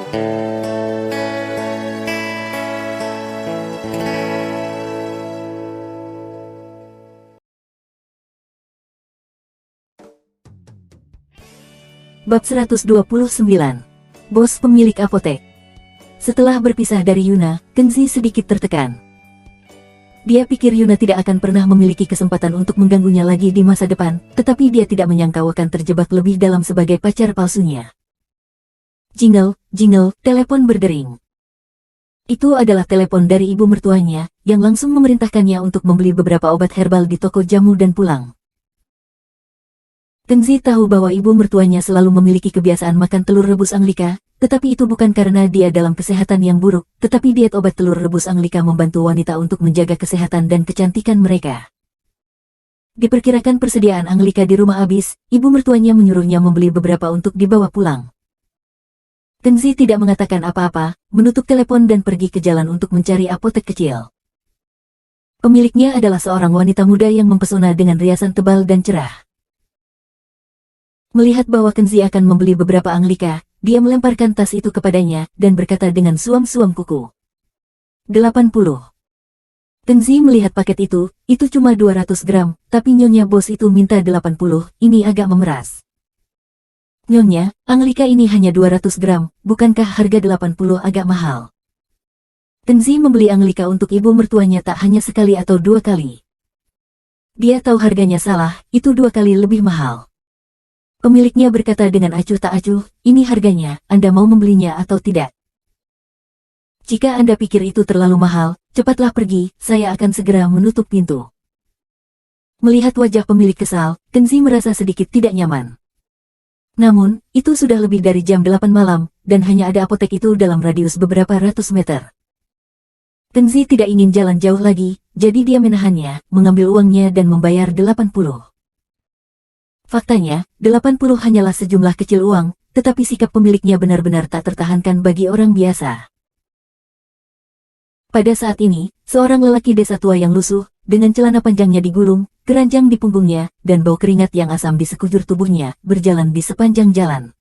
Bab 129. Bos pemilik apotek. Setelah berpisah dari Yuna, Kengzi sedikit tertekan. Dia pikir Yuna tidak akan pernah memiliki kesempatan untuk mengganggunya lagi di masa depan, tetapi dia tidak menyangka akan terjebak lebih dalam sebagai pacar palsunya. Jingle, jingle, telepon berdering. Itu adalah telepon dari ibu mertuanya, yang langsung memerintahkannya untuk membeli beberapa obat herbal di toko jamu dan pulang. Kengzi tahu bahwa ibu mertuanya selalu memiliki kebiasaan makan telur rebus Anglika, tetapi itu bukan karena dia dalam kesehatan yang buruk, tetapi diet obat telur rebus Anglika membantu wanita untuk menjaga kesehatan dan kecantikan mereka. Diperkirakan persediaan Anglika di rumah habis, ibu mertuanya menyuruhnya membeli beberapa untuk dibawa pulang. Kengzi tidak mengatakan apa-apa, menutup telepon dan pergi ke jalan untuk mencari apotek kecil. Pemiliknya adalah seorang wanita muda yang mempesona dengan riasan tebal dan cerah. Melihat bahwa Kengzi akan membeli beberapa Anglika, dia melemparkan tas itu kepadanya, dan berkata dengan suam-suam kuku. 80. Kengzi melihat paket itu cuma 200 gram, tapi nyonya bos itu minta 80, ini agak memeras. Nyonya, Anglika ini hanya 200 gram, bukankah harga 80 agak mahal? Kengzi membeli Anglika untuk ibu mertuanya tak hanya sekali atau 2 kali. Dia tahu harganya salah, itu 2 kali lebih mahal. Pemiliknya berkata dengan acuh tak acuh, ini harganya, Anda mau membelinya atau tidak? Jika Anda pikir itu terlalu mahal, cepatlah pergi, saya akan segera menutup pintu. Melihat wajah pemilik kesal, Kengzi merasa sedikit tidak nyaman. Namun, itu sudah lebih dari jam 8 malam, dan hanya ada apotek itu dalam radius beberapa ratus meter. Kengzi tidak ingin jalan jauh lagi, jadi dia menahannya, mengambil uangnya dan membayar 80. Faktanya, 80 hanyalah sejumlah kecil uang, tetapi sikap pemiliknya benar-benar tak tertahankan bagi orang biasa. Pada saat ini, seorang lelaki desa tua yang lusuh, dengan celana panjangnya digulung, keranjang di punggungnya, dan bau keringat yang asam di sekujur tubuhnya, berjalan di sepanjang jalan.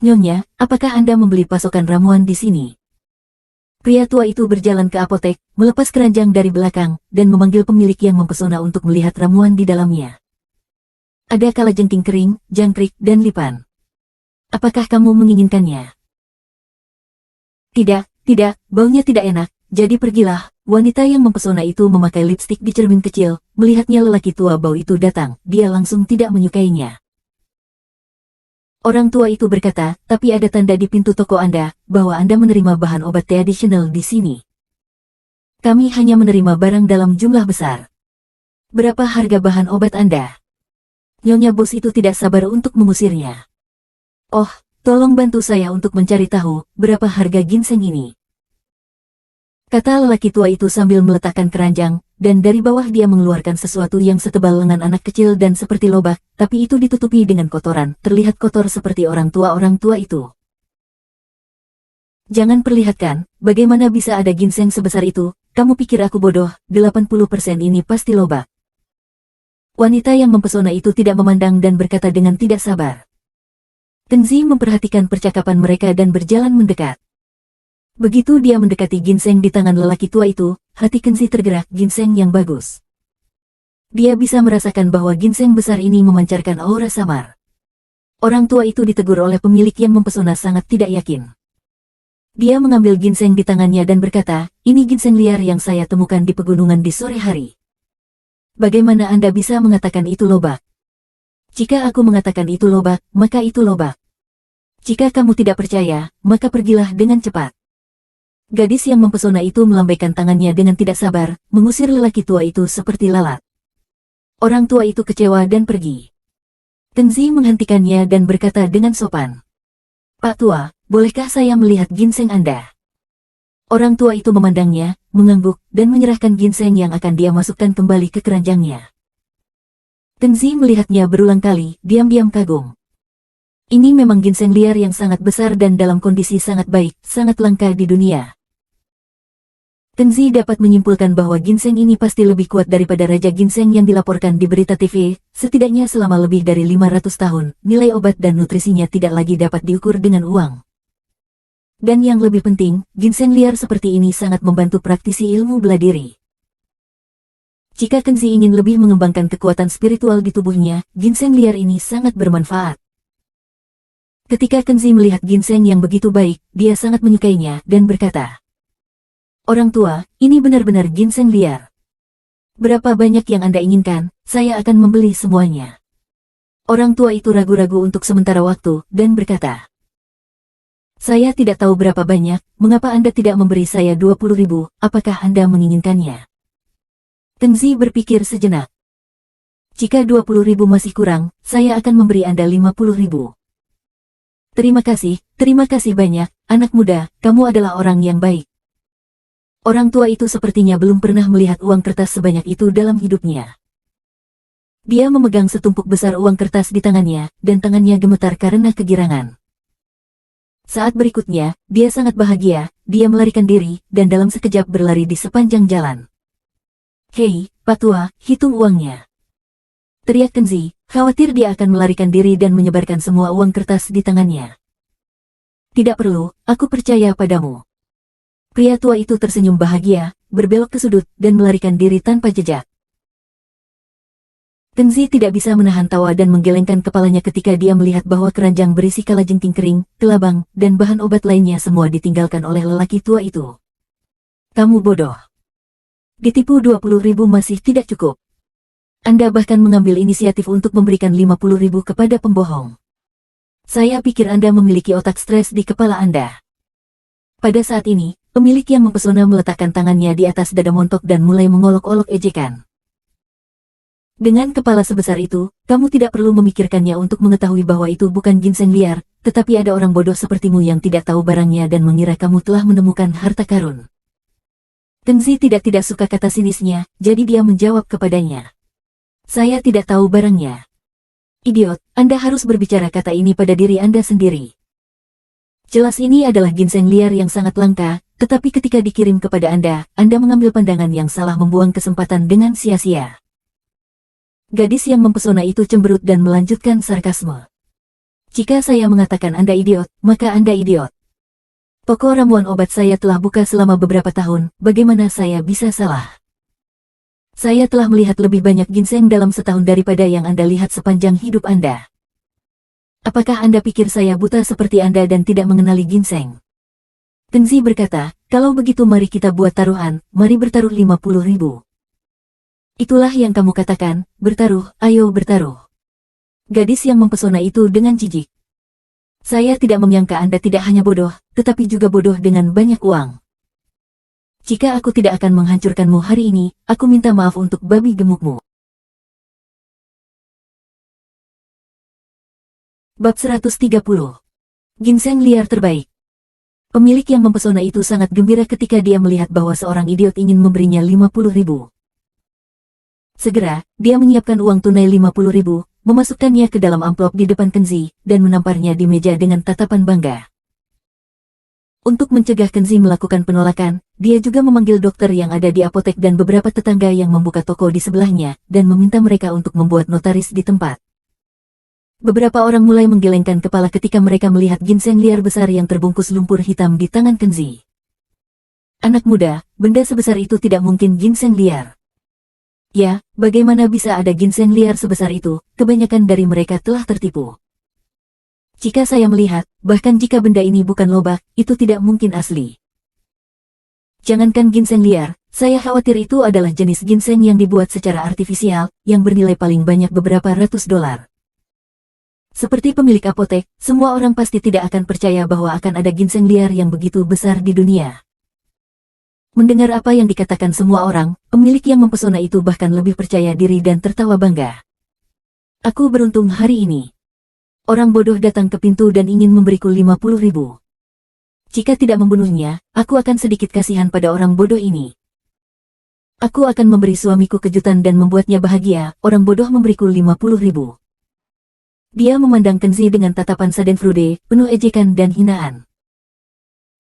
Nyonya, apakah Anda membeli pasokan ramuan di sini? Pria tua itu berjalan ke apotek, melepas keranjang dari belakang, dan memanggil pemilik yang mempesona untuk melihat ramuan di dalamnya. Ada kalajengking kering, jangkrik, dan lipan. Apakah kamu menginginkannya? Tidak, baunya tidak enak, jadi pergilah. Wanita yang mempesona itu memakai lipstik di cermin kecil, melihatnya lelaki tua bau itu datang, dia langsung tidak menyukainya. Orang tua itu berkata, tapi ada tanda di pintu toko Anda, bahwa Anda menerima bahan obat tradisional di sini. Kami hanya menerima barang dalam jumlah besar. Berapa harga bahan obat Anda? Nyonya bos itu tidak sabar untuk mengusirnya. Oh, tolong bantu saya untuk mencari tahu, berapa harga ginseng ini? Kata lelaki tua itu sambil meletakkan keranjang, dan dari bawah dia mengeluarkan sesuatu yang setebal lengan anak kecil dan seperti lobak, tapi itu ditutupi dengan kotoran, terlihat kotor seperti orang tua itu. Jangan perlihatkan, bagaimana bisa ada ginseng sebesar itu, kamu pikir aku bodoh, 80% ini pasti lobak. Wanita yang mempesona itu tidak memandang dan berkata dengan tidak sabar. Kengzi memperhatikan percakapan mereka dan berjalan mendekat. Begitu dia mendekati ginseng di tangan lelaki tua itu, hati Kengzi tergerak, ginseng yang bagus. Dia bisa merasakan bahwa ginseng besar ini memancarkan aura samar. Orang tua itu ditegur oleh pemilik yang mempesona sangat tidak yakin. Dia mengambil ginseng di tangannya dan berkata, ini ginseng liar yang saya temukan di pegunungan di sore hari. Bagaimana Anda bisa mengatakan itu lobak? Jika aku mengatakan itu lobak, maka itu lobak. Jika kamu tidak percaya, maka pergilah dengan cepat. Gadis yang mempesona itu melambaikan tangannya dengan tidak sabar, mengusir lelaki tua itu seperti lalat. Orang tua itu kecewa dan pergi. Kengzi menghentikannya dan berkata dengan sopan. Pak tua, bolehkah saya melihat ginseng Anda? Orang tua itu memandangnya, mengangguk, dan menyerahkan ginseng yang akan dia masukkan kembali ke keranjangnya. Kengzi melihatnya berulang kali, diam-diam kagum. Ini memang ginseng liar yang sangat besar dan dalam kondisi sangat baik, sangat langka di dunia. Kengzi dapat menyimpulkan bahwa ginseng ini pasti lebih kuat daripada raja ginseng yang dilaporkan di berita TV, setidaknya selama lebih dari 500 tahun, nilai obat dan nutrisinya tidak lagi dapat diukur dengan uang. Dan yang lebih penting, ginseng liar seperti ini sangat membantu praktisi ilmu bela diri. Jika Kenzi ingin lebih mengembangkan kekuatan spiritual di tubuhnya, ginseng liar ini sangat bermanfaat. Ketika Kenzi melihat ginseng yang begitu baik, dia sangat menyukainya dan berkata, "Orang tua, ini benar-benar ginseng liar. Berapa banyak yang Anda inginkan, saya akan membeli semuanya." Orang tua itu ragu-ragu untuk sementara waktu, dan berkata, "Saya tidak tahu berapa banyak, mengapa Anda tidak memberi saya 20.000, apakah Anda menginginkannya?" Kenzi berpikir sejenak. "Jika 20.000 masih kurang, saya akan memberi Anda 50.000. Terima kasih banyak, anak muda, kamu adalah orang yang baik." Orang tua itu sepertinya belum pernah melihat uang kertas sebanyak itu dalam hidupnya. Dia memegang setumpuk besar uang kertas di tangannya, dan tangannya gemetar karena kegirangan. Saat berikutnya, dia sangat bahagia, dia melarikan diri, dan dalam sekejap berlari di sepanjang jalan. "Hei, Pak Tua, hitung uangnya!" teriak Kenzi, khawatir dia akan melarikan diri dan menyebarkan semua uang kertas di tangannya. "Tidak perlu, aku percaya padamu." Pria tua itu tersenyum bahagia, berbelok ke sudut, dan melarikan diri tanpa jejak. Kenzi tidak bisa menahan tawa dan menggelengkan kepalanya ketika dia melihat bahwa keranjang berisi kalajengking kering, kelabang, dan bahan obat lainnya semua ditinggalkan oleh lelaki tua itu. "Kamu bodoh. Ditipu 20.000 masih tidak cukup. Anda bahkan mengambil inisiatif untuk memberikan 50.000 kepada pembohong. Saya pikir Anda memiliki otak stres di kepala Anda." Pada saat ini, pemilik yang mempesona meletakkan tangannya di atas dada montok dan mulai mengolok-olok ejekan. "Dengan kepala sebesar itu, kamu tidak perlu memikirkannya untuk mengetahui bahwa itu bukan ginseng liar, tetapi ada orang bodoh sepertimu yang tidak tahu barangnya dan mengira kamu telah menemukan harta karun." Kenzi tidak suka kata sinisnya, jadi dia menjawab kepadanya, "Saya tidak tahu barangnya." "Idiot, Anda harus berbicara kata ini pada diri Anda sendiri. Jelas ini adalah ginseng liar yang sangat langka, tetapi ketika dikirim kepada Anda mengambil pandangan yang salah, membuang kesempatan dengan sia-sia." Gadis yang mempesona itu cemberut dan melanjutkan sarkasme. "Jika saya mengatakan Anda idiot, maka Anda idiot. Toko ramuan obat saya telah buka selama beberapa tahun, bagaimana saya bisa salah? Saya telah melihat lebih banyak ginseng dalam setahun daripada yang Anda lihat sepanjang hidup Anda. Apakah Anda pikir saya buta seperti Anda dan tidak mengenali ginseng?" Kenzi berkata, "Kalau begitu mari kita buat taruhan, mari bertaruh 50.000. "Itulah yang kamu katakan, bertaruh, ayo bertaruh." Gadis yang mempesona itu dengan jijik. "Saya tidak menyangka Anda tidak hanya bodoh, tetapi juga bodoh dengan banyak uang. Jika aku tidak akan menghancurkanmu hari ini, aku minta maaf untuk babi gemukmu." Bab 130. Ginseng liar terbaik. Pemilik yang mempesona itu sangat gembira ketika dia melihat bahwa seorang idiot ingin memberinya 50.000. Segera, dia menyiapkan uang tunai 50.000, memasukkannya ke dalam amplop di depan Kenzi, dan menamparnya di meja dengan tatapan bangga. Untuk mencegah Kenzi melakukan penolakan, dia juga memanggil dokter yang ada di apotek dan beberapa tetangga yang membuka toko di sebelahnya, dan meminta mereka untuk membuat notaris di tempat. Beberapa orang mulai menggelengkan kepala ketika mereka melihat ginseng liar besar yang terbungkus lumpur hitam di tangan Kenzi. "Anak muda, benda sebesar itu tidak mungkin ginseng liar." "Ya, bagaimana bisa ada ginseng liar sebesar itu? Kebanyakan dari mereka telah tertipu. Jika saya melihat, bahkan jika benda ini bukan lobak, itu tidak mungkin asli. Jangankan ginseng liar, saya khawatir itu adalah jenis ginseng yang dibuat secara artifisial, yang bernilai paling banyak beberapa ratus dolar." Seperti pemilik apotek, semua orang pasti tidak akan percaya bahwa akan ada ginseng liar yang begitu besar di dunia. Mendengar apa yang dikatakan semua orang, pemilik yang mempesona itu bahkan lebih percaya diri dan tertawa bangga. "Aku beruntung hari ini. Orang bodoh datang ke pintu dan ingin memberiku 50.000. Jika tidak membunuhnya, aku akan sedikit kasihan pada orang bodoh ini. Aku akan memberi suamiku kejutan dan membuatnya bahagia." Orang bodoh memberiku 50.000. Dia memandang Kenzi dengan tatapan Schadenfreude, penuh ejekan dan hinaan.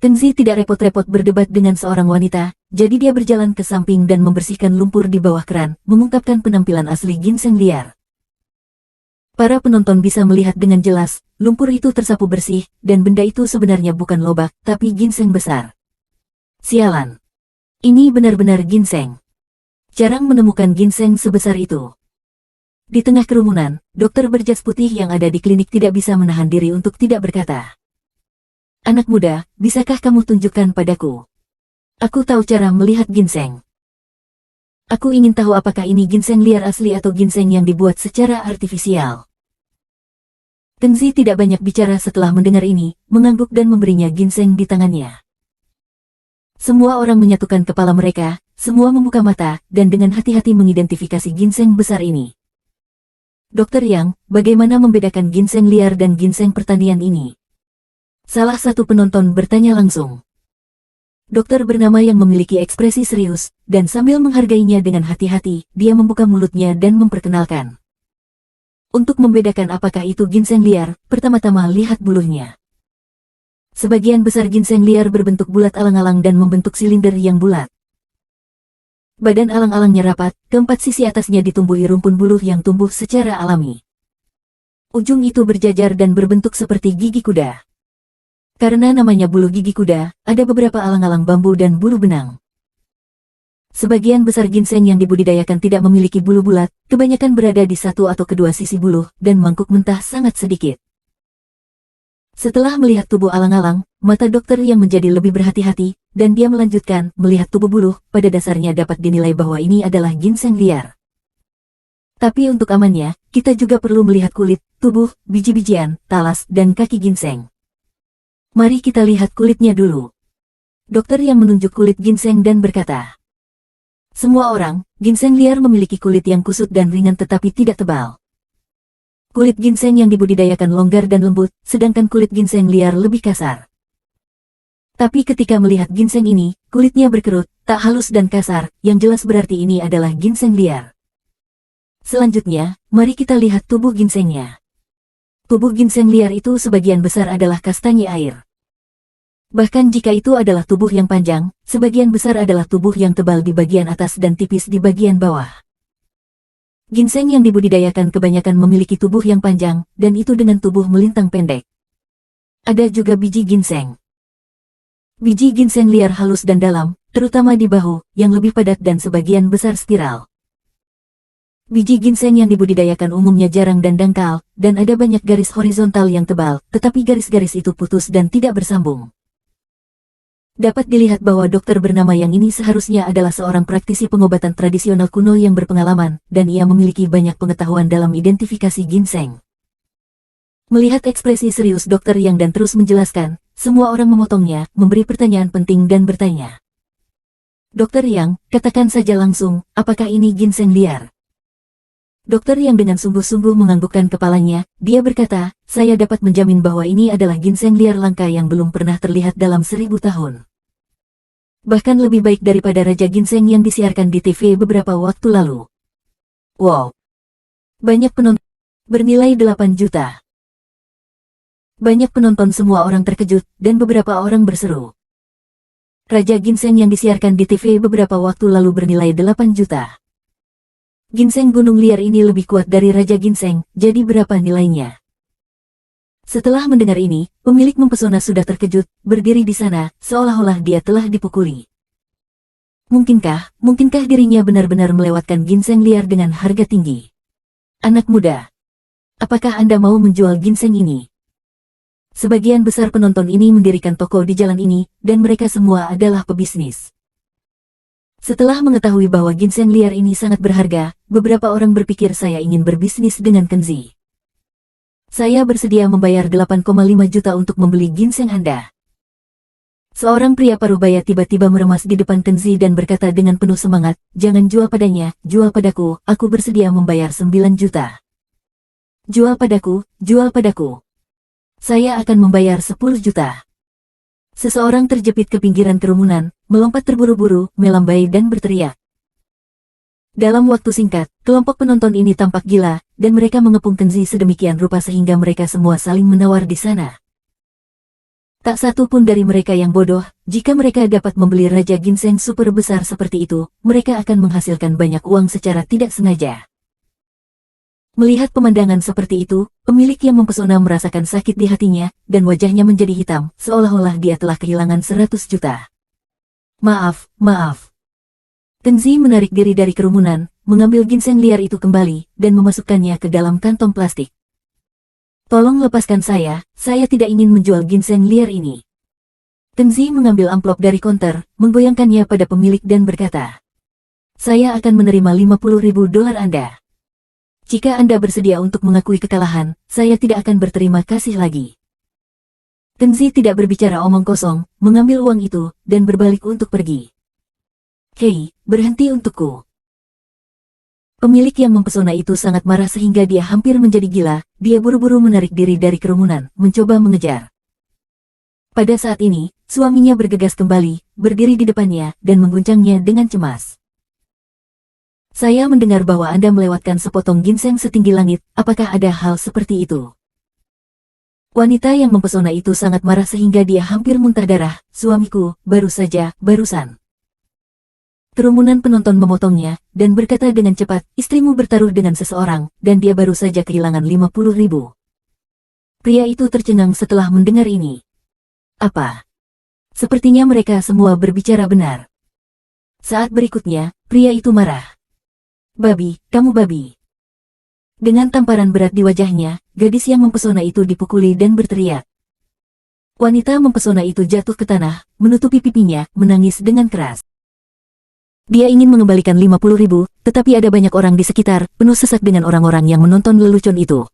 Kenzi tidak repot-repot berdebat dengan seorang wanita, jadi dia berjalan ke samping dan membersihkan lumpur di bawah keran, mengungkapkan penampilan asli ginseng liar. Para penonton bisa melihat dengan jelas, lumpur itu tersapu bersih, dan benda itu sebenarnya bukan lobak, tapi ginseng besar. Sialan. Ini benar-benar ginseng. Jarang menemukan ginseng sebesar itu. Di tengah kerumunan, dokter berjas putih yang ada di klinik tidak bisa menahan diri untuk tidak berkata. Anak muda, bisakah kamu tunjukkan padaku? Aku tahu cara melihat ginseng. Aku ingin tahu apakah ini ginseng liar asli atau ginseng yang dibuat secara artifisial. Tengzi tidak banyak bicara setelah mendengar ini, mengangguk dan memberinya ginseng di tangannya. Semua orang menyatukan kepala mereka, semua membuka mata, dan dengan hati-hati mengidentifikasi ginseng besar ini. Dokter Yang, bagaimana membedakan ginseng liar dan ginseng pertanian ini? Salah satu penonton bertanya langsung. Dokter bernama yang memiliki ekspresi serius, dan sambil menghargainya dengan hati-hati, dia membuka mulutnya dan memperkenalkan. Untuk membedakan apakah itu ginseng liar, pertama-tama lihat bulunya. Sebagian besar ginseng liar berbentuk bulat alang-alang dan membentuk silinder yang bulat. Badan alang-alangnya rapat, keempat sisi atasnya ditumbuhi rumpun buluh yang tumbuh secara alami. Ujung itu berjajar dan berbentuk seperti gigi kuda. Karena namanya bulu gigi kuda, ada beberapa alang-alang bambu dan bulu benang. Sebagian besar ginseng yang dibudidayakan tidak memiliki bulu bulat, kebanyakan berada di satu atau kedua sisi buluh, dan mangkuk mentah sangat sedikit. Setelah melihat tubuh alang-alang, mata dokter yang menjadi lebih berhati-hati, dan dia melanjutkan, melihat tubuh buluh, pada dasarnya dapat dinilai bahwa ini adalah ginseng liar. Tapi untuk amannya, kita juga perlu melihat kulit, tubuh, biji-bijian, talas, dan kaki ginseng. Mari kita lihat kulitnya dulu. Dokter yang menunjuk kulit ginseng dan berkata. Semua orang, ginseng liar memiliki kulit yang kusut dan ringan tetapi tidak tebal. Kulit ginseng yang dibudidayakan longgar dan lembut, sedangkan kulit ginseng liar lebih kasar. Tapi ketika melihat ginseng ini, kulitnya berkerut, tak halus dan kasar, yang jelas berarti ini adalah ginseng liar. Selanjutnya, mari kita lihat tubuh ginsengnya. Tubuh ginseng liar itu sebagian besar adalah kastanya air. Bahkan jika itu adalah tubuh yang panjang, sebagian besar adalah tubuh yang tebal di bagian atas dan tipis di bagian bawah. Ginseng yang dibudidayakan kebanyakan memiliki tubuh yang panjang, dan itu dengan tubuh melintang pendek. Ada juga biji ginseng. Biji ginseng liar halus dan dalam, terutama di bahu, yang lebih padat dan sebagian besar spiral. Biji ginseng yang dibudidayakan umumnya jarang dan dangkal, dan ada banyak garis horizontal yang tebal, tetapi garis-garis itu putus dan tidak bersambung. Dapat dilihat bahwa dokter bernama Yang ini seharusnya adalah seorang praktisi pengobatan tradisional kuno yang berpengalaman, dan ia memiliki banyak pengetahuan dalam identifikasi ginseng. Melihat ekspresi serius dokter Yang dan terus menjelaskan, semua orang memotongnya, memberi pertanyaan penting dan bertanya. Dokter Yang, katakan saja langsung, apakah ini ginseng liar? Dokter Yang dengan sungguh-sungguh menganggukkan kepalanya, dia berkata, saya dapat menjamin bahwa ini adalah ginseng liar langka yang belum pernah terlihat dalam 1000 tahun. Bahkan lebih baik daripada raja ginseng yang disiarkan di TV beberapa waktu lalu. Wow! Banyak penonton, bernilai 8 juta. Banyak penonton semua orang terkejut, dan beberapa orang berseru. Raja ginseng yang disiarkan di TV beberapa waktu lalu bernilai 8 juta. Ginseng gunung liar ini lebih kuat dari raja ginseng, jadi berapa nilainya? Setelah mendengar ini, pemilik mempesona sudah terkejut, berdiri di sana, seolah-olah dia telah dipukuli. Mungkinkah dirinya benar-benar melewatkan ginseng liar dengan harga tinggi? Anak muda, apakah Anda mau menjual ginseng ini? Sebagian besar penonton ini mendirikan toko di jalan ini, dan mereka semua adalah pebisnis. Setelah mengetahui bahwa ginseng liar ini sangat berharga, beberapa orang berpikir saya ingin berbisnis dengan Kenzi. Saya bersedia membayar 8,5 juta untuk membeli ginseng Anda. Seorang pria parubaya tiba-tiba meremas di depan Kenzi dan berkata dengan penuh semangat, jangan jual padanya, jual padaku, aku bersedia membayar 9 juta. Jual padaku. Saya akan membayar 10 juta. Seseorang terjepit ke pinggiran kerumunan, melompat terburu-buru, melambai dan berteriak. Dalam waktu singkat, kelompok penonton ini tampak gila, dan mereka mengepung Kenzi sedemikian rupa sehingga mereka semua saling menawar di sana. Tak satu pun dari mereka yang bodoh, jika mereka dapat membeli raja ginseng super besar seperti itu, mereka akan menghasilkan banyak uang secara tidak sengaja. Melihat pemandangan seperti itu, pemilik yang mempesona merasakan sakit di hatinya, dan wajahnya menjadi hitam, seolah-olah dia telah kehilangan 100 juta. Maaf, maaf. Tenzi menarik diri dari kerumunan, mengambil ginseng liar itu kembali, dan memasukkannya ke dalam kantong plastik. Tolong lepaskan saya tidak ingin menjual ginseng liar ini. Tenzi mengambil amplop dari konter, menggoyangkannya pada pemilik dan berkata, saya akan menerima $50.000 Anda. Jika Anda bersedia untuk mengakui kekalahan, saya tidak akan berterima kasih lagi. Tenzi tidak berbicara omong kosong, mengambil uang itu, dan berbalik untuk pergi. Hei, berhenti untukku. Pemilik yang mempesona itu sangat marah sehingga dia hampir menjadi gila, dia buru-buru menarik diri dari kerumunan, mencoba mengejar. Pada saat ini, suaminya bergegas kembali, berdiri di depannya, dan mengguncangnya dengan cemas. Saya mendengar bahwa Anda melewatkan sepotong ginseng setinggi langit, apakah ada hal seperti itu? Wanita yang mempesona itu sangat marah sehingga dia hampir muntah darah, suamiku, barusan. Kerumunan penonton memotongnya, dan berkata dengan cepat, istrimu bertaruh dengan seseorang, dan dia baru saja kehilangan 50.000. Pria itu tercengang setelah mendengar ini. Apa? Sepertinya mereka semua berbicara benar. Saat berikutnya, pria itu marah. Babi, kamu babi. Dengan tamparan berat di wajahnya, gadis yang mempesona itu dipukuli dan berteriak. Wanita mempesona itu jatuh ke tanah, menutupi pipinya, menangis dengan keras. Dia ingin mengembalikan 50.000, tetapi ada banyak orang di sekitar, penuh sesak dengan orang-orang yang menonton lelucon itu.